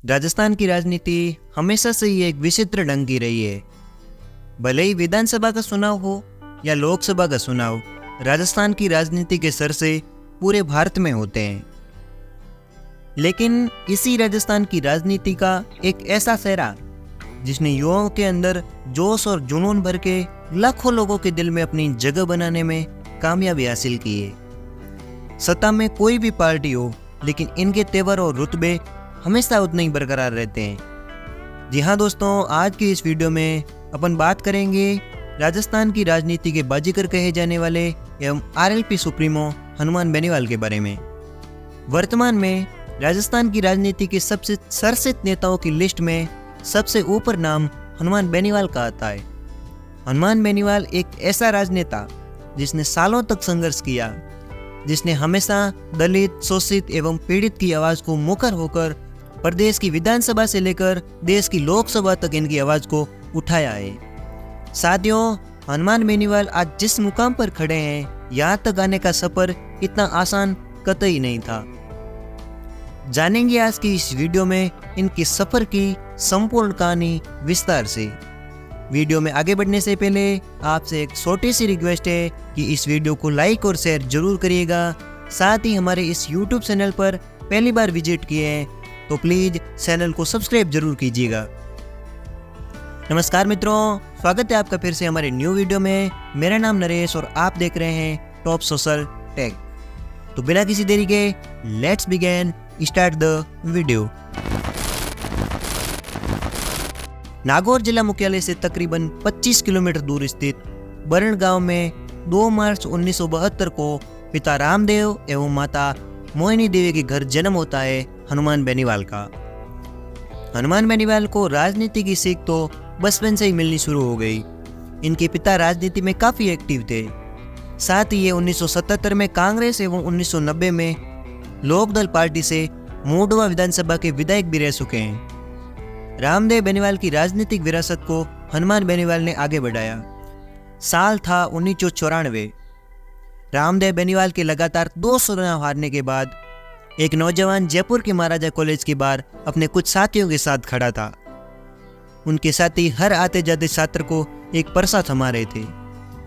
राजस्थान की राजनीति हमेशा से ही एक विचित्र ढंग की रही है। भले ही विधानसभा का चुनाव हो या लोकसभा का चुनाव, राजस्थान की राजनीति के सर से पूरे भारत में होते हैं। लेकिन इसी राजस्थान की राजनीति का एक ऐसा चेहरा जिसने युवाओं के अंदर जोश और जुनून भर के लाखों लोगों के दिल में अपनी जगह बनाने में कामयाबी हासिल की है। सत्ता में कोई भी पार्टी हो, लेकिन इनके तेवर और रुतबे हमेशा उतने ही बरकरार रहते हैं। जी हाँ दोस्तों, आज की इस वीडियो में अपन बात करेंगे राजस्थान की राजनीति के बाजीगर कहे जाने वाले एवं आरएलपी सुप्रीमो हनुमान बेनीवाल के बारे में। वर्तमान में राजस्थान की राजनीति के सबसे चर्चित नेताओं की लिस्ट में सबसे ऊपर नाम हनुमान बेनीवाल का आता है। हनुमान बेनीवाल एक ऐसा राजनेता जिसने सालों तक संघर्ष किया, जिसने हमेशा दलित, शोषित एवं पीड़ित की आवाज को मुखर होकर प्रदेश की विधानसभा से लेकर देश की लोकसभा तक इनकी आवाज को उठाया है। साथियों, हनुमान बेनीवाल आज जिस मुकाम पर खड़े हैं, यहाँ तक आने का सफर इतना आसान कतई नहीं था। जानेंगे आज की इस वीडियो में इनके सफर की संपूर्ण कहानी विस्तार से। वीडियो में आगे बढ़ने से पहले आपसे एक छोटी सी रिक्वेस्ट है कि इस वीडियो को लाइक और शेयर जरूर करिएगा। साथ ही हमारे इस YouTube चैनल पर पहली बार विजिट किए हैं तो प्लीज चैनल को सब्सक्राइब जरूर कीजिएगा। नमस्कार मित्रों, स्वागत है आपका फिर से हमारे न्यू वीडियो में। मेरा नाम नरेश और आप देख रहे हैं टॉप सोशल टेक। तो बिना किसी देरी के let's begin, start the video. Nagaur जिला मुख्यालय से तकरीबन 25 किलोमीटर दूर स्थित बरण गांव में 2 मार्च 1972 को पिता रामदेव एवं माता मोहिनी देवी के घर जन्म होता है हनुमान बेनीवाल का। हनुमान बेनीवाल को राजनीति की सीख तो बचपन से ही मिलनी शुरू हो गई। इनके पिता राजनीति में काफ़ी एक्टिव थे। साथ ही ये 1977 में कांग्रेस एवं 1990 में लोकदल पार्टी से मोडवा विधानसभा के विधायक भी रह चुके हैं। रामदेव बेनीवाल की राजनीतिक विरासत को हनुमान बेनीवाल ने आगे बढ़ाया। साल था 1994। रामदेव बेनीवाल के लगातार 2 चुनाव हारने के बाद एक नौजवान जयपुर के महाराजा कॉलेज के बाहर अपने कुछ साथियों के साथ खड़ा था। उनके साथी हर आते जाते छात्र को एक पर्चा थमा रहे थे।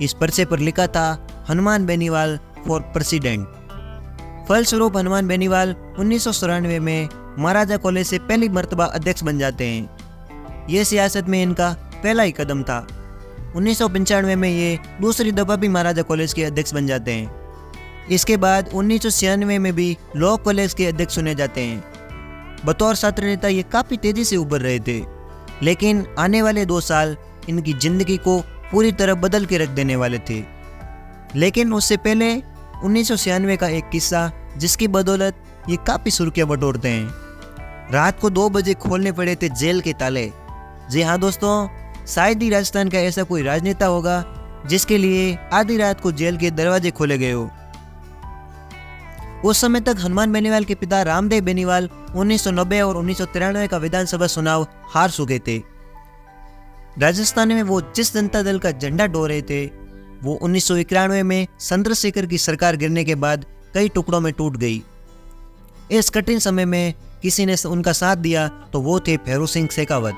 इस पर्चे पर लिखा था हनुमान बेनीवाल फॉर प्रेसिडेंट। फलस्वरूप हनुमान बेनीवाल 1994 में महाराजा कॉलेज से पहली मर्तबा अध्यक्ष बन जाते हैं। यह सियासत में इनका पहला ही कदम था। 1995 में ये दूसरी दफा भी महाराजा कॉलेज के अध्यक्ष बन जाते हैं। इसके बाद 1996 में भी लॉ कॉलेज के अध्यक्ष चुने जाते हैं। बतौर छात्र नेता ये काफ़ी तेज़ी से उभर रहे थे, लेकिन आने वाले 2 साल इनकी जिंदगी को पूरी तरह बदल के रख देने वाले थे। लेकिन उससे पहले 1996 का एक किस्सा जिसकी बदौलत ये काफ़ी सुर्खियां बटोरते हैं। रात को 2 बजे खोलने पड़े थे जेल के ताले। जी हाँ दोस्तों, शायद ही राजस्थान का ऐसा कोई राजनेता होगा जिसके लिए आधी रात को जेल के दरवाजे खोले गए हो। उस समय तक हनुमान बेनीवाल के पिता रामदेव बेनीवाल 1990 और 1993 का विधानसभा चुनाव हार चुके थे। राजस्थान में वो जिस जनता दल का झंडा डो रहे थे, वो 1991 में चंद्रशेखर की सरकार गिरने के बाद कई टुकड़ों में टूट गई। इस कठिन समय में किसी ने उनका साथ दिया तो वो थे भैरू सिंह शेखावत।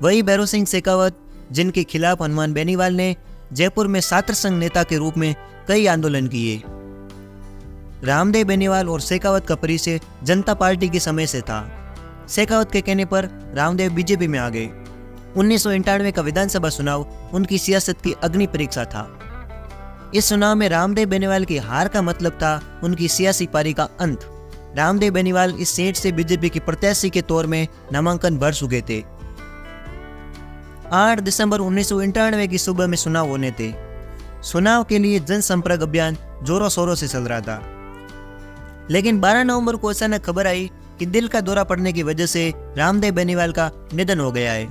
वही भैरू सिंह शेखावत जिनके खिलाफ हनुमान बेनीवाल ने जयपुर में छात्र संघ नेता के रूप में कई आंदोलन किए। रामदेव बेनीवाल और शेखावत का परिचय जनता पार्टी के समय से था। शेखावत के कहने पर रामदेव बीजेपी में आ गए। 1991 का विधानसभा चुनाव उनकी सियासत की अग्नि परीक्षा था। इस चुनाव में रामदेव बेनीवाल की हार का मतलब था उनकी सियासी पारी का अंत। रामदेव बेनीवाल इस सीट से बीजेपी के प्रत्याशी के तौर में नामांकन भर चुके थे। 8 दिसंबर 1991 की सुबह में चुनाव होने थे। चुनाव के लिए जनसंपर्क अभियान जोरों शोरों से चल रहा था, लेकिन 12 नवंबर को अचानक खबर आई कि दिल का दौरा पड़ने की वजह से रामदेव बेनीवाल का निधन हो गया है।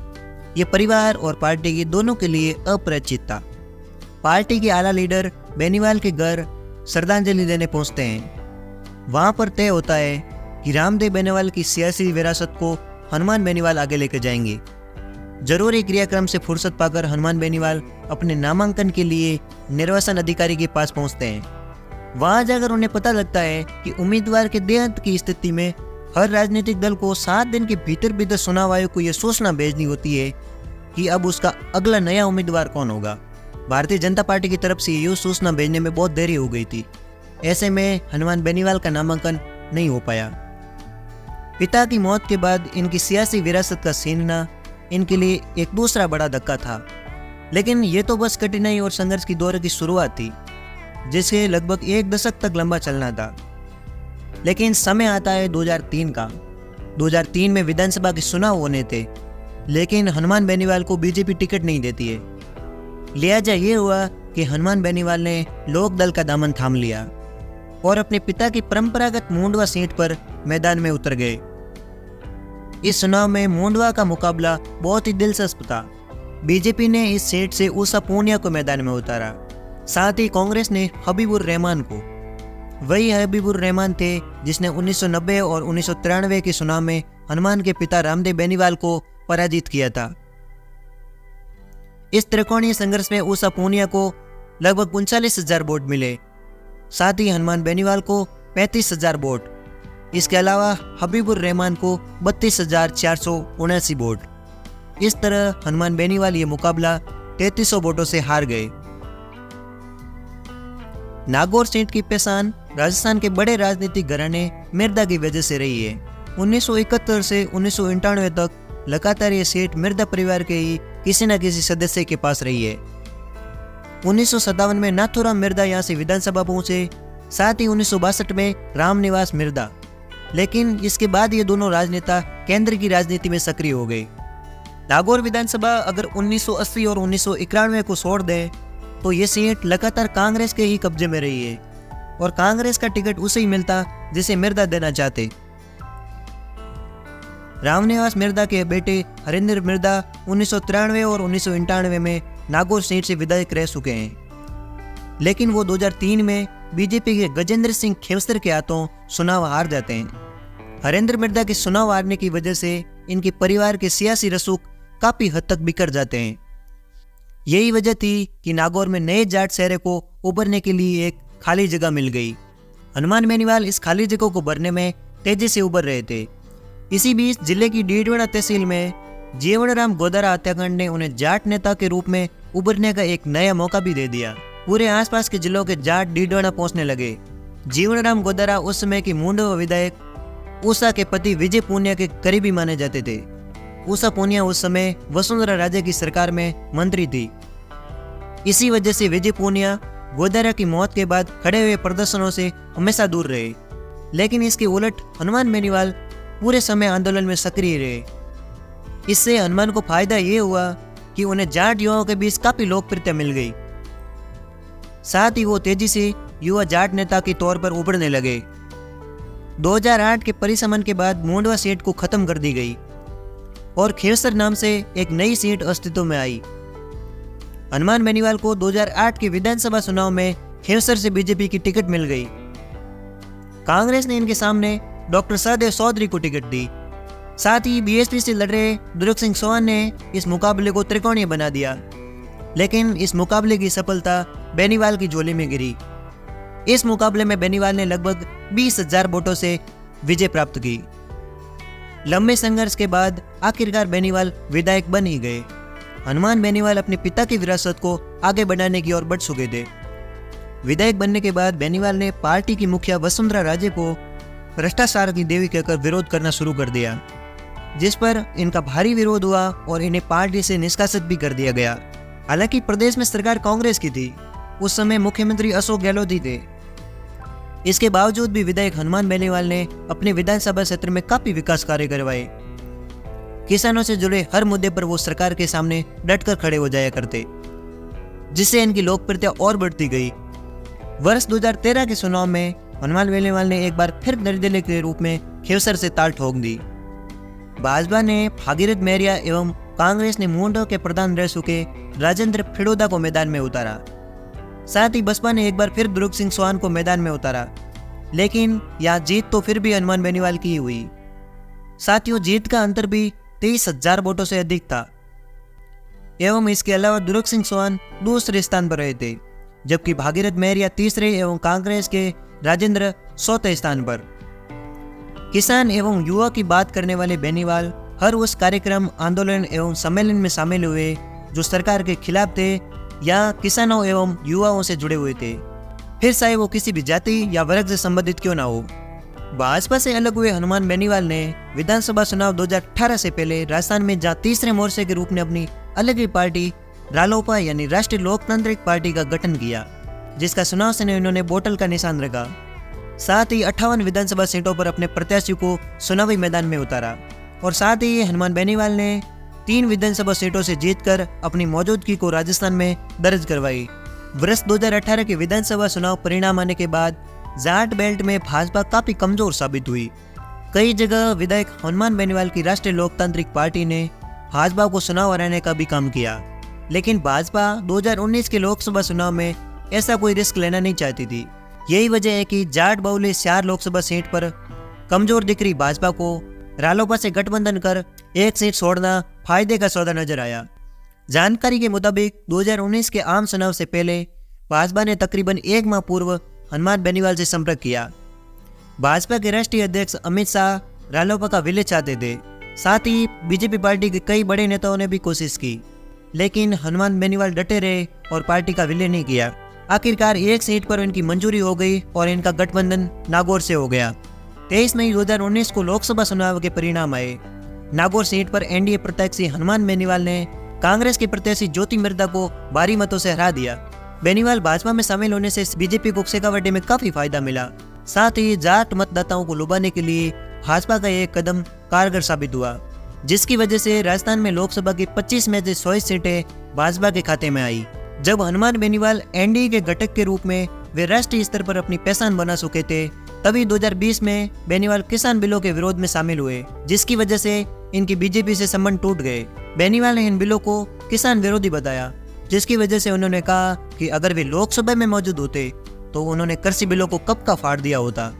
ये परिवार और पार्टी के दोनों के लिए अपरिचित था। पार्टी के आला लीडर बेनीवाल के घर श्रद्धांजलि देने पहुंचते हैं। वहां पर तय होता है कि रामदेव बेनीवाल की सियासी विरासत को हनुमान बेनीवाल आगे लेकर जाएंगे। जरूरी क्रियाक्रम से फुर्सत पाकर हनुमान बेनीवाल अपने नामांकन के लिए निर्वाचन अधिकारी के पास पहुंचते हैं। वहां जाकर उन्हें पता लगता है कि उम्मीदवार के देहांत की स्थिति में हर राजनीतिक दल को 7 दिन के भीतर भीतर चुनाव आयोग को यह सूचना भेजनी होती है कि अब उसका अगला नया उम्मीदवार कौन होगा। भारतीय जनता पार्टी की तरफ से ये सूचना भेजने में बहुत देरी हो गई थी। ऐसे में हनुमान बेनीवाल का नामांकन नहीं हो पाया। पिता की मौत के बाद इनकी सियासी विरासत का छीनना इनके लिए एक दूसरा बड़ा धक्का था। लेकिन ये तो बस कठिनाई और संघर्ष की दौर की शुरुआत थी, जिसे लगभग 1 दशक तक लंबा चलना था। लेकिन समय आता है 2003 का। 2003 में विधानसभा के चुनाव होने थे, लेकिन हनुमान बेनीवाल को बीजेपी टिकट नहीं देती है। लिहाजा ये हुआ कि हनुमान बेनीवाल ने लोक दल का दामन थाम लिया और अपने पिता की परंपरागत मुंडवा सीट पर मैदान में उतर गए। इस चुनाव में मुंडवा का मुकाबला बहुत ही दिलचस्प था। बीजेपी ने इस सीट से उषा पूनिया को मैदान में उतारा, साथ ही कांग्रेस ने हबीबुर रहमान को। वही हबीबुर रहमान थे जिसने 1990 और 1993 के चुनाव में हनुमान के पिता रामदेव बेनीवाल को पराजित किया था। इस त्रिकोणीय संघर्ष में उषा पूनिया को लगभग 39,000 वोट मिले, साथ ही हनुमान बेनीवाल को 35,000 वोट। इसके अलावा हबीबुर रहमान को 32,479 वोट। इस तरह हनुमान बेनीवाल ये मुकाबला 3300 वोटों से हार गए। नागौर सीट की पहचान राजस्थान के बड़े राजनीतिक घराने मिर्जा की वजह से रही है। 1971 से 1991 तक लगातार ये सीट मिर्जा परिवार के ही किसी न किसी सदस्य के पास रही है। 1957 में नाथूराम मिर्जा यहाँ से विधानसभा पहुंचे, साथ ही 1962 में रामनिवास मिर्जा। लेकिन इसके बाद ये दोनों राजनेता केंद्र की राजनीति में सक्रिय हो गए। नागौर विधानसभा अगर 1980 और 1991 को छोड़ दें तो ये सीट लगातार कांग्रेस के ही कब्जे में रही है और कांग्रेस का टिकट उसे ही मिलता जिसे मिर्जा देना चाहते। रामनिवास मिर्जा के बेटे हरिंदर मिर्जा 1993 और 1991 में नागौर सीट से विधायक रह चुके हैं, लेकिन वो 2003 में बीजेपी के गजेंद्र सिंह खेवसर के हाथों चुनाव हार जाते हैं। हरिंदर मिर्जा के चुनाव हारने की वजह से इनके परिवार के सियासी रसूख काफी हद तक बिखर जाते हैं। यही वजह थी कि नागौर में नए जाट चेहरे को उभरने के लिए एक खाली जगह मिल गई। हनुमान बेनीवाल इस खाली जगह को भरने में तेजी से उभर रहे थे। इसी बीच जिले की डीडवाना तहसील में जीवनराम गोदारा हत्याकांड ने उन्हें जाट नेता के रूप में उभरने का एक नया मौका भी दे दिया। पूरे आसपास के जिलों के जाट डीडवाना पहुंचने लगे। जीवनराम गोदारा उस समय की मुंडवा विधायक उषा के पति विजय पूनिया के करीबी माने जाते थे। उषा पूनिया उस समय वसुंधरा राजे की सरकार में मंत्री थी। इसी वजह से विजय पूनिया गोदारा की मौत के बाद खड़े हुए प्रदर्शनों से हमेशा दूर रहे। लेकिन इसके उलट हनुमान बेनीवाल पूरे समय आंदोलन में सक्रिय रहे। इससे हनुमान को फायदा ये हुआ कि उन्हें जाट युवाओं के बीच काफी लोकप्रियता मिल गई। साथ ही वो तेजी से युवा जाट नेता के तौर पर उभरने लगे। 2008 के परिसमन के बाद मुंडवा सीट को खत्म कर दी गई और खेवसर नाम से एक नई सीट अस्तित्व में आई। हनुमान बेनीवाल को 2008 के विधानसभा चुनाव में खेवसर से बीजेपी की टिकट मिल गई। कांग्रेस ने इनके सामने डॉक्टर सहदेव चौधरी को टिकट दी। साथ ही बीएसपी से लड़ रहे दुर्ग सिंह चौहान ने इस मुकाबले को त्रिकोणीय बना दिया। लेकिन इस मुकाबले की सफलता बेनीवाल की झोली में गिरी। इस मुकाबले में बेनीवाल ने लगभग 20,000 वोटों से विजय प्राप्त की। लंबे संघर्ष के बाद आखिरकार बेनीवाल विधायक बन ही गए। हनुमान बेनीवाल अपने पिता की विरासत को आगे बढ़ाने की ओर बढ़ चुके थे। विधायक बनने के बाद बेनीवाल ने पार्टी की मुखिया वसुंधरा राजे को भ्रष्टाचार की देवी कहकर विरोध करना शुरू कर दिया, जिस पर इनका भारी विरोध हुआ और इन्हें पार्टी से निष्कासित भी कर दिया गया। हालांकि प्रदेश में सरकार कांग्रेस की थी। उस समय मुख्यमंत्री अशोक गहलोत ही थे। इसके बावजूद भी विधायक हनुमान बेनीवाल ने अपने विधानसभा क्षेत्र में काफी विकास कार्य करवाए। किसानों से जुड़े हर मुद्दे पर वो सरकार के सामने डटकर खड़े हो जाया करते, जिससे इनकी लोकप्रियता और बढ़ती गई। वर्ष 2013 के चुनाव में हनुमान बेनीवाल ने एक बार फिर निर्दलीय के रूप में खेवसर से ताल ठोक दी। भाजपा ने भागीरथ मेहरिया एवं कांग्रेस ने मुंडवा के प्रधान रह चुके राजेंद्र फिड़ोदा को मैदान में उतारा। साथ ही बसपा ने एक बार फिर दुर्ग सिंह चौहान को मैदान में उतारा, लेकिन यहाँ जीत तो फिर भी हनुमान बेनीवाल की ही हुई। साथियों, जीत का अंतर भी 23,000 वोटों से अधिक था। एवं इसके अलावा दुर्ग सिंह चौहान दूसरे स्थान पर रहे थे, जबकि भागीरथ मेहरिया तीसरे एवं कांग्रेस के राजेंद्र चौथे स्थान पर। किसान एवं युवा की बात करने वाले बेनीवाल हर उस कार्यक्रम, आंदोलन एवं सम्मेलन में शामिल हुए जो सरकार के खिलाफ थे या किसानों एवं युवाओं से जुड़े हुए थे, फिर चाहे वो किसी भी जाति या वर्ग से संबंधित क्यों ना हो। भाजपा से अलग हुए हनुमान बेनीवाल ने विधानसभा चुनाव 2018 से पहले राजस्थान में जहां तीसरे मोर्चे के रूप में अपनी अलग ही पार्टी रालोपा यानी राष्ट्रीय लोकतांत्रिक पार्टी का गठन किया, जिसका चुनाव से इन्होंने बोतल का निशान रखा। साथ ही 58 विधानसभा सीटों पर अपने प्रत्याशी को चुनावी मैदान में उतारा और साथ ही हनुमान बेनीवाल ने 3 विधानसभा सीटों से जीतकर अपनी मौजूदगी को राजस्थान में दर्ज करवाई। वर्ष 2018 के विधानसभा चुनाव परिणाम आने के बाद जाट बेल्ट में भाजपा काफी कमजोर साबित हुई। कई जगह विधायक हनुमान बेनीवाल की राष्ट्रीय लोकतांत्रिक पार्टी ने भाजपा को चुनाव हराने का भी काम किया, लेकिन भाजपा 2019 के लोकसभा चुनाव में ऐसा कोई रिस्क लेना नहीं चाहती थी। यही वजह है कि जाट बहुल्य 4 लोकसभा सीट पर कमजोर दिख रही भाजपा को रालोपा से गठबंधन कर एक सीट छोड़ना फायदे का सौदा नजर आया। जानकारी के मुताबिक 2019 के आम चुनाव से पहले भाजपा ने तकरीबन 1 माह पूर्व हनुमान बेनीवाल से संपर्क किया। भाजपा के राष्ट्रीय अध्यक्ष अमित शाह रालोपा का विलय चाहते थे। साथ ही बीजेपी पार्टी के कई बड़े नेताओं ने भी कोशिश की, लेकिन हनुमान बेनीवाल डटे रहे और पार्टी का विलय नहीं किया। आखिरकार एक सीट पर इनकी मंजूरी हो गई और इनका गठबंधन नागौर से हो गया। 23 मई 2019 को लोकसभा चुनाव के परिणाम आए। नागौर सीट पर एनडीए प्रत्याशी हनुमान बेनीवाल ने कांग्रेस के प्रत्याशी ज्योति मिर्धा को भारी मतों से हरा दिया। बेनीवाल भाजपा में शामिल होने से बीजेपी को शेखावटी में काफी फायदा मिला। साथ ही जाट मतदाताओं को लुभाने के लिए भाजपा का एक कदम कारगर साबित हुआ, जिसकी वजह से राजस्थान में लोकसभा की 25 में से 24 सीटें भाजपा के खाते में आई। जब हनुमान बेनीवाल एनडीए के घटक के रूप में वे राष्ट्रीय स्तर पर अपनी पहचान बना चुके थे, तभी 2020 में बेनीवाल किसान बिलों के विरोध में शामिल हुए, जिसकी वजह से इनकी बीजेपी से संबंध टूट गए। बेनीवाल ने इन बिलों को किसान विरोधी बताया, जिसकी वजह से उन्होंने कहा कि अगर वे लोकसभा में मौजूद होते तो उन्होंने कृषि बिलों को कब का फाड़ दिया होता।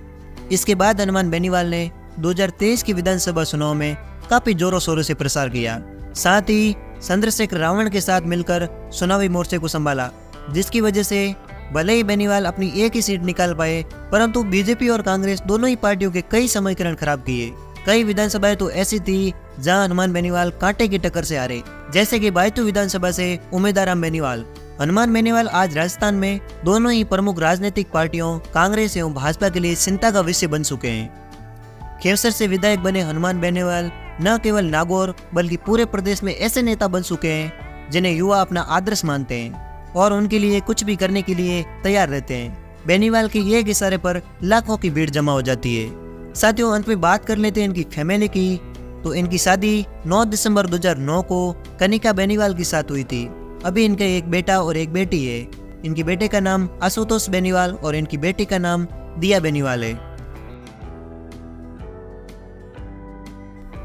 इसके बाद हनुमान बेनीवाल ने 2023 की विधानसभा चुनाव में काफी जोरों शोरों से प्रसार किया। साथ ही चंद्रशेखर रावण के साथ मिलकर चुनावी मोर्चे को संभाला, जिसकी वजह से भले ही बेनीवाल अपनी एक ही सीट निकाल पाए, परंतु बीजेपी और कांग्रेस दोनों ही पार्टियों के कई समीकरण खराब किए। कई विधानसभाएं तो ऐसी थी जहां हनुमान बेनीवाल कांटे की टक्कर से हारे, जैसे कि बायतू विधानसभा से उम्मीदवार बेनीवाल। हनुमान बेनीवाल आज राजस्थान में दोनों ही प्रमुख राजनीतिक पार्टियों कांग्रेस एवं भाजपा के लिए चिंता का विषय बन चुके हैं। खेवसर से विधायक बने हनुमान बेनीवाल न केवल नागौर बल्कि पूरे प्रदेश में ऐसे नेता बन चुके हैं जिन्हें युवा अपना आदर्श मानते हैं और उनके लिए कुछ भी करने के लिए तैयार रहते हैं। बेनीवाल के एक इशारे पर लाखों की भीड़ जमा हो जाती है। साथियों, अंत में बात कर लेते हैं इनकी फैमिली की। तो इनकी शादी 9 दिसंबर 2009 को कनिका बेनीवाल के साथ हुई थी। अभी इनका एक बेटा और एक बेटी है। इनके बेटे का नाम आशुतोष बेनीवाल और इनकी बेटी का नाम दिया बेनीवाल है।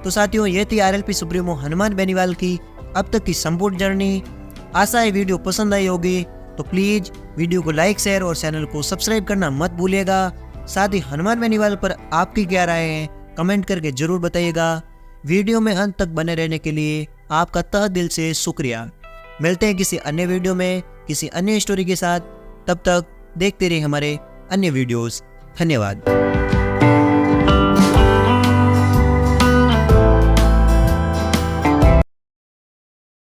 तो साथियों, ये थी आरएलपी सुप्रीमो हनुमान बेनीवाल की अब तक की संपूर्ण जर्नी। आशा है वीडियो पसंद आई होगी, तो प्लीज वीडियो को लाइक, शेयर और चैनल को सब्सक्राइब करना मत भूलिएगा। साथ ही हनुमान बेनीवाल पर आपकी क्या राय है कमेंट करके जरूर बताइएगा। वीडियो में अंत तक बने रहने के लिए आपका तहे दिल से शुक्रिया। मिलते हैं किसी अन्य वीडियो में किसी अन्य स्टोरी के साथ। तब तक देखते रहिए हमारे अन्य वीडियोस। धन्यवाद।